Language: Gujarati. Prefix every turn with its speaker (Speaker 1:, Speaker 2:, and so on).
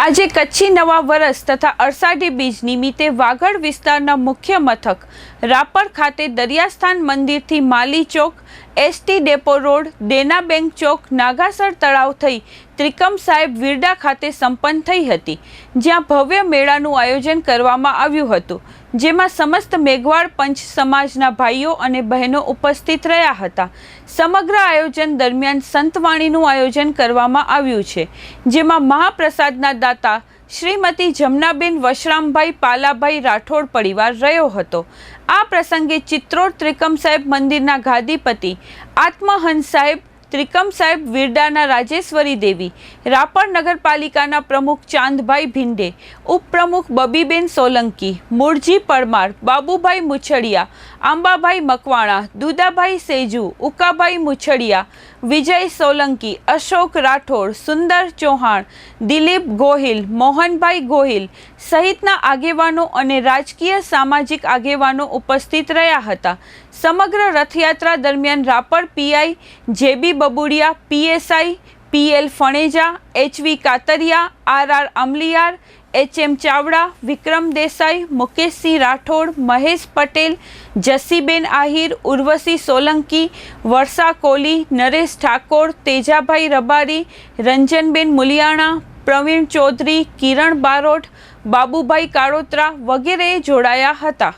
Speaker 1: આજે કચ્છી નવા વરસ તથા અષાઢી બીજ નિમિત્તે વાગડ વિસ્તારના મુખ્ય મથક રાપર ખાતે દરિયાસ્થાન મંદિરથી માલી ચોક, એસટી ડેપો રોડ, દેના બેંક ચોક, નાગાસર તળાવ થઈ ત્રિકમ સાહેબ વિરડા ખાતે સંપન્ન થઈ હતી, જ્યાં ભવ્ય મેળાનું આયોજન કરવામાં આવ્યું હતું, જેમાં સમસ્ત મેઘવાળ પંચ સમાજના ભાઈઓ અને બહેનો ઉપસ્થિત રહ્યા હતા। સમગ્ર આયોજન દરમિયાન સંતવાણીનું આયોજન કરવામાં આવ્યું છે, જેમાં મહાપ્રસાદના દાતા શ્રીમતી જમનાબેન વશરામભાઈ પાલાભાઈ રાઠોડ પરિવાર રહ્યો હતો। આ પ્રસંગે ચિત્રોડ ત્રિકમ સાહેબ મંદિરના ગાદીપતિ આત્મહંસ સાહેબ, ત્રિકમ સાહેબ વિરડાના રાજેશ્વરી દેવી, રાપર નગરપાલિકાના પ્રમુખ ચાંદભાઈ ભિંડે, ઉપપ્રમુખ બબીબેન સોલંકી, મૂળજી પરમાર, બાબુભાઈ મુછડિયા, આંબાભાઈ મકવાણા, દુદાભાઈ સેજુ, ઉકાભાઈ મુછડિયા, વિજય સોલંકી, અશોક રાઠોડ, સુંદર ચૌહાણ, દિલીપ ગોહિલ, મોહનભાઈ ગોહિલ સહિતના આગેવાનો અને રાજકીય સામાજિક આગેવાનો ઉપસ્થિત રહ્યા હતા। સમગ્ર રથયાત્રા દરમિયાન Rapar PI JB Babudiya, PSI PL Phaneja, HV Katariya, RR Amliyar, HM Chavda, Vikram Desai, Mukeshsinh Rathod, Mahesh Patel, Jasiben Ahir, Urvashi Solanki, Varsha Koli, Naresh Thakor, Tejabhai Rabari, Ranjanben Muliyana, Pravin Chaudhary, Kiran Barot, Babubhai Kalotra વગેરે જોડાયા હતા।